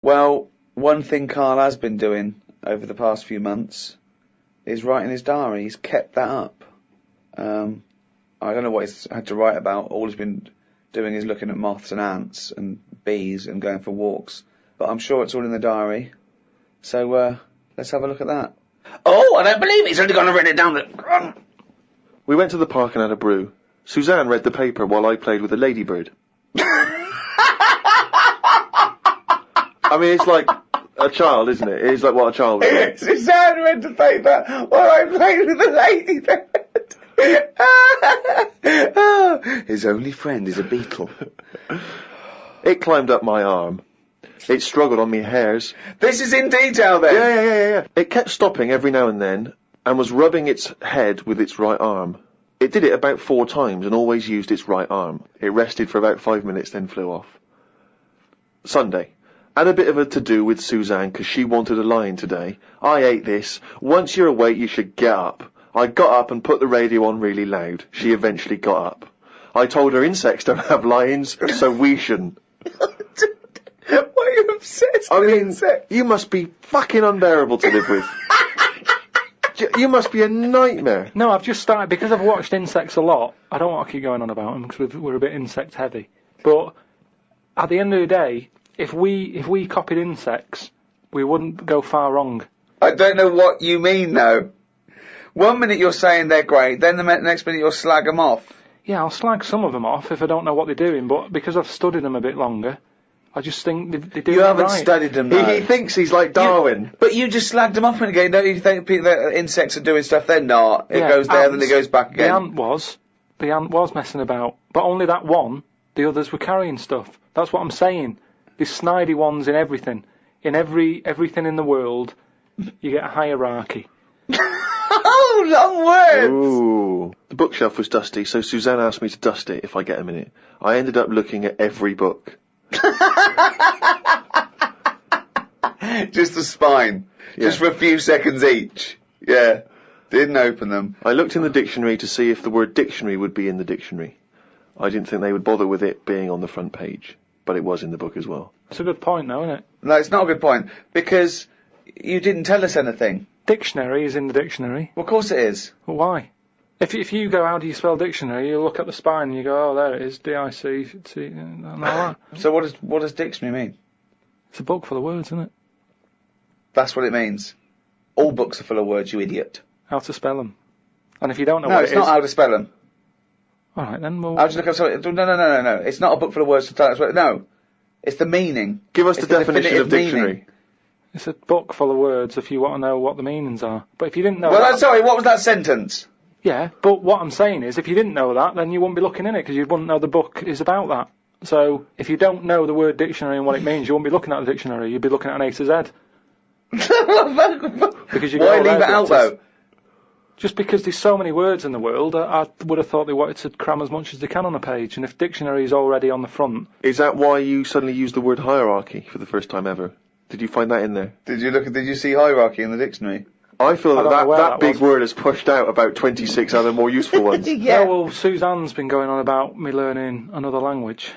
Well, one thing Karl has been doing over the past few months is writing his diary. He's kept that up. I don't know what he's had to write about. All he's been doing is looking at moths and ants and bees and going for walks. But I'm sure it's all in the diary. So, let's have a look at that. Oh, I don't believe it. He's only gone and written it down. We went to the park and had a brew. Suzanne read the paper while I played with a ladybird. I mean, it's like a child, isn't it? It's like what a child would do. Suzanne read the paper while I played with a ladybird. His only friend is a beetle. It climbed up my arm. It struggled on me hairs. This is in detail then? Yeah. It kept stopping every now and then and was rubbing its head with its right arm. It did it about 4 times and always used its right arm. It rested for about 5 minutes, then flew off. Sunday. Had a bit of a to-do with Suzanne because she wanted a lion today. I ate this. Once you're awake, you should get up. I got up and put the radio on really loud. She eventually got up. I told her insects don't have lions, so we shouldn't. Why are you obsessed with insects? You must be fucking unbearable to live with. You must be a nightmare. No, I've just started, because I've watched insects a lot, I don't want to keep going on about them because we're a bit insect heavy. But at the end of the day, if we copied insects, we wouldn't go far wrong. I don't know what you mean though. 1 minute you're saying they're great, then the next minute you'll slag them off. Yeah, I'll slag some of them off if I don't know what they're doing, but because I've studied them a bit longer, I just think they do it right. You haven't studied them, though. He thinks he's like Darwin. But you just slagged them off again. Don't you think that insects are doing stuff? They're not. It goes there, then it goes back again. The ant was messing about. But only that one, the others were carrying stuff. That's what I'm saying. These snidey ones in everything. In everything in the world, you get a hierarchy. Oh, long words! Ooh. The bookshelf was dusty, so Suzanne asked me to dust it if I get a minute. I ended up looking at every book. Just the spine. Yeah. Just for a few seconds each. Yeah. Didn't open them. I looked in the dictionary to see if the word dictionary would be in the dictionary. I didn't think they would bother with it being on the front page, but it was in the book as well. It's a good point though, isn't it? No, it's not a good point, because you didn't tell us anything. Dictionary is in the dictionary. Well, of course it is. Well, why? If you go, how do you spell dictionary, you look at the spine and you go, oh, there it is, D-I-C-C, and all that. So what does dictionary mean? It's a book full of words, isn't it? That's what it means. All books are full of words, you idiot. How to spell them. And if you don't know what it is... No, it's not how to spell them. Alright, then we'll... How do you look up something? No. It's not a book full of words to tell us what... No. It's the meaning. Give us the definition of dictionary. Meaning. It's a book full of words if you want to know what the meanings are. But if you didn't know Well, sorry, what was that sentence? Yeah, but what I'm saying is, if you didn't know that, then you wouldn't be looking in it, because you wouldn't know the book is about that. So, if you don't know the word dictionary and what it means, you wouldn't be looking at the dictionary, you'd be looking at an A to Z. Because you Why leave it out, though? Just because there's so many words in the world, I would have thought they wanted to cram as much as they can on a page, and if dictionary is already on the front... Is that why you suddenly used the word hierarchy for the first time ever? Did you find that in there? Did you see hierarchy in the dictionary? I feel that big word has pushed out about 26 other more useful ones. Yeah, well, Suzanne's been going on about me learning another language.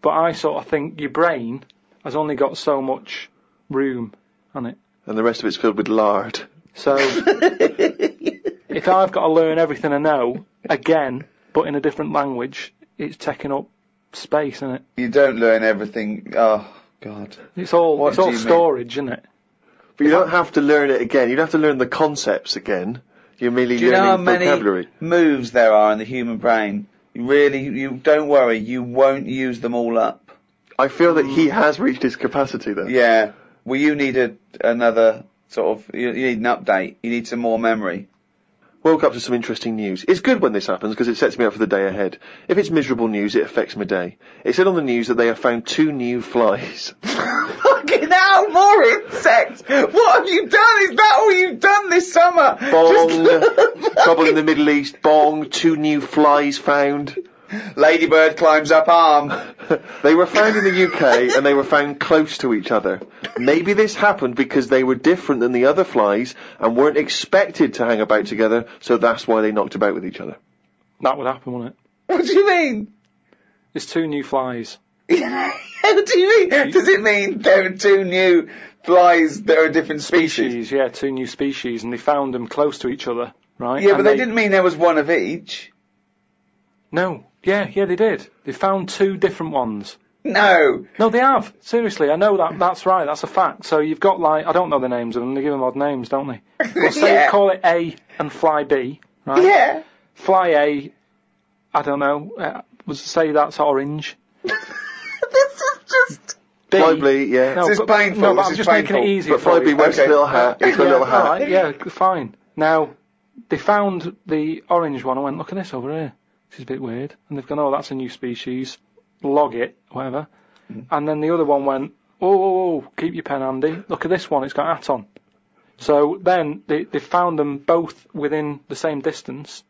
But I sort of think your brain has only got so much room on it. And the rest of it's filled with lard. So, if I've got to learn everything I know, again, but in a different language, it's taking up space, isn't it? You don't learn everything. Oh, God. It's all storage, isn't it? But you don't have to learn it again. You don't have to learn the concepts again. You're merely learning vocabulary. Do you know how many moves there are in the human brain? You don't worry, you won't use them all up. I feel that he has reached his capacity, though. Yeah. Well, you need another sort of... You need an update. You need some more memory. Woke up to some interesting news. It's good when this happens because it sets me up for the day ahead. If it's miserable news, it affects my day. It said on the news that they have found 2 new flies. Fucking hell, more insects! What have you done? Is that all you've done this summer? Bong! Trouble in the Middle East. Bong! 2 new flies found. Ladybird climbs up arm. They were found in the UK and they were found close to each other. Maybe this happened because they were different than the other flies and weren't expected to hang about together, so that's why they knocked about with each other. That would happen, wouldn't it? What do you mean? There's 2 new flies. What do you mean? Does it mean there are two new flies that are a different species? Yeah, two new species, and they found them close to each other, right? Yeah, but they didn't mean there was one of each. No. Yeah, they did. They found two different ones. No, they have. Seriously, I know that. That's right. That's a fact. So you've got I don't know the names of them. They give them odd names, don't they? Well, call it A and Fly B, right? Yeah. Fly A, I don't know. Say that's orange. This is just... Fly B, yeah. No, this is painful. No, but this I'm is just painful. making it easy But for Fly B you. wears a little hat. He's got a little hat. All right, yeah, fine. Now, they found the orange one. I went, look at this over here. This is a bit weird. And they've gone, oh, that's a new species. Log it, whatever. And then the other one went, oh, keep your pen handy. Look at this one, it's got a hat on. So then they found them both within the same distance.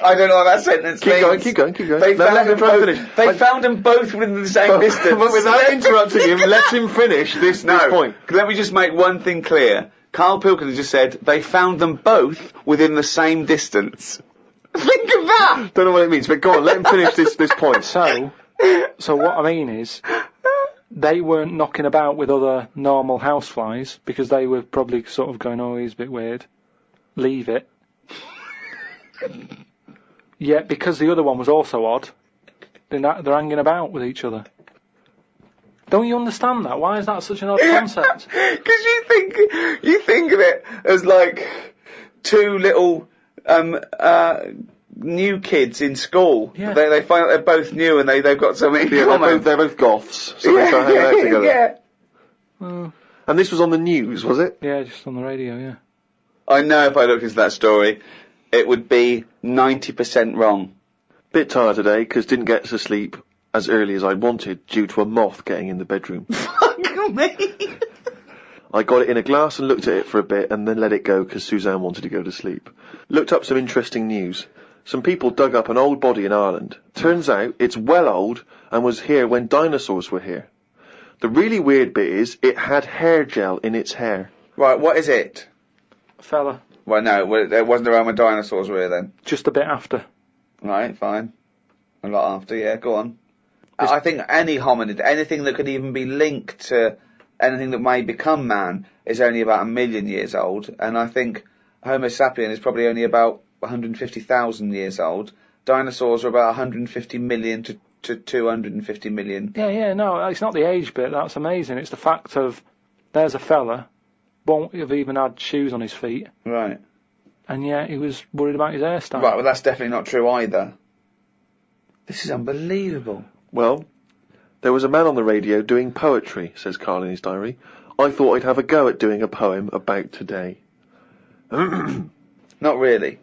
I don't know what that sentence means. Keep going. They found them both within the same distance. But without interrupting him, let him finish this point. Let me just make one thing clear. Karl Pilkington just said they found them both within the same distance. Think of that! Don't know what it means, but go on, let him finish this point. So what I mean is, they weren't knocking about with other normal houseflies, because they were probably sort of going, oh, he's a bit weird. Leave it. Yet, because the other one was also odd, they're hanging about with each other. Don't you understand that? Why is that such an odd concept? Because you think of it as like two little new kids in school. Yeah. They find out they're both new and they've got something in common. They're both goths, so they start hanging out together. Yeah. And this was on the news, was it? Yeah, just on the radio, yeah. I know if I looked into that story, it would be 90% wrong. Bit tired today, because didn't get to sleep as early as I wanted due to a moth getting in the bedroom. Fuck me! I got it in a glass and looked at it for a bit and then let it go because Suzanne wanted to go to sleep. Looked up some interesting news. Some people dug up an old body in Ireland. Turns out it's well old and was here when dinosaurs were here. The really weird bit is it had hair gel in its hair. Right, what is it? Fella. Well, no, it wasn't around when dinosaurs were here then. Just a bit after. Right, fine. A lot after, yeah, go on. I think any hominid, anything that could even be linked to anything that may become man, is only about 1 million years old, and I think Homo sapien is probably only about 150,000 years old. Dinosaurs are about 150 million to 250 million. Yeah, no, it's not the age bit, that's amazing. It's the fact of, there's a fella, won't have even had shoes on his feet. Right. And yet he was worried about his hairstyle. Right, well that's definitely not true either. This is unbelievable. Well, there was a man on the radio doing poetry, says Karl in his diary. I thought I'd have a go at doing a poem about today. Not really.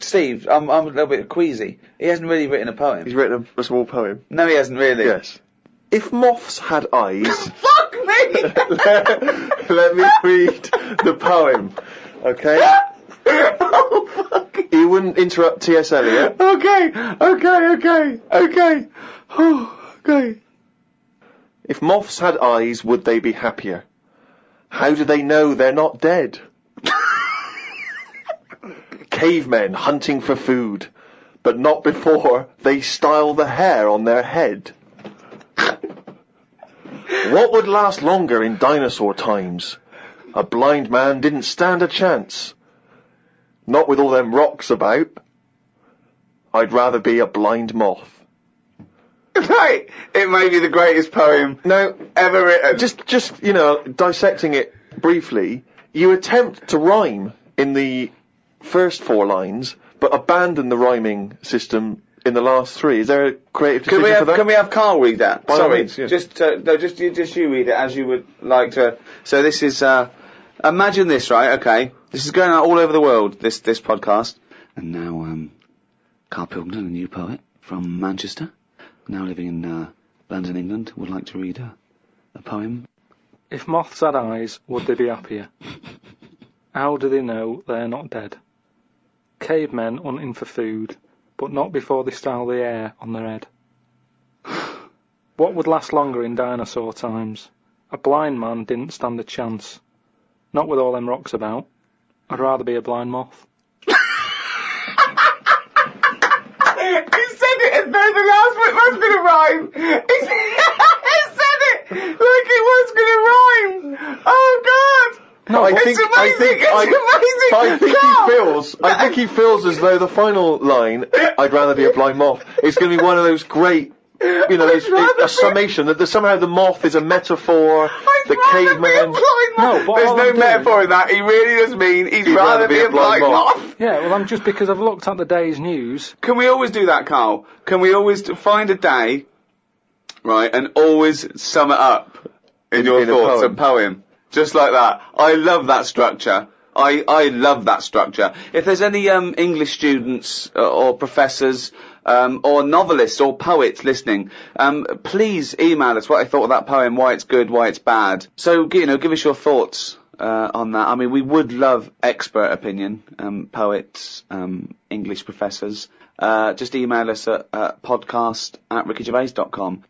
Steve, I'm a little bit queasy. He hasn't really written a poem. He's written a small poem. No, he hasn't really. Yes. If moths had eyes... Fuck me! let me read the poem, okay? Oh, fuck. You wouldn't interrupt T.S. Eliot. Okay. Okay. If moths had eyes, would they be happier? How do they know they're not dead? Cavemen hunting for food, but not before they style the hair on their head. What would last longer in dinosaur times? A blind man didn't stand a chance. Not with all them rocks about. I'd rather be a blind moth. Right, it may be the greatest poem ever written. Just dissecting it briefly, you attempt to rhyme in the first 4 lines, but abandon the rhyming system in the last 3. Is there a creative decision for that? Can we have Karl read that? By all Sorry, means, yes. just you read it as you would like to. So this is, imagine this, right? Okay, this is going out all over the world. This podcast. And now, Karl Pilkington, a new poet from Manchester, now living in London, England, would like to read a poem. If moths had eyes, would they be happier? How do they know they're not dead? Cavemen hunting for food, but not before they style the hair on their head. What would last longer in dinosaur times? A blind man didn't stand a chance. Not with all them rocks about. I'd rather be a blind moth. You said it as though the last it was going to rhyme. He said it like it was going to rhyme. Oh, God. No, It's amazing. I think he feels as though the final line, I'd rather be a blind moth, is going to be one of those great, a summation that somehow the moth is a metaphor, the caveman. No, but there's all no I'm doing- metaphor in that. He really does mean he'd rather be a blind moth. Yeah, well, I'm just because I've looked at the day's news. Can we always do that, Karl? Can we always find a day, right, and always sum it up in your thoughts, a poem? Just like that. I love that structure. I love that structure. If there's any English students or professors or novelists or poets listening, please email us what I thought of that poem, why it's good, why it's bad. So, give us your thoughts on that. I mean, we would love expert opinion, poets, English professors. Just email us at podcast@rickygervais.com.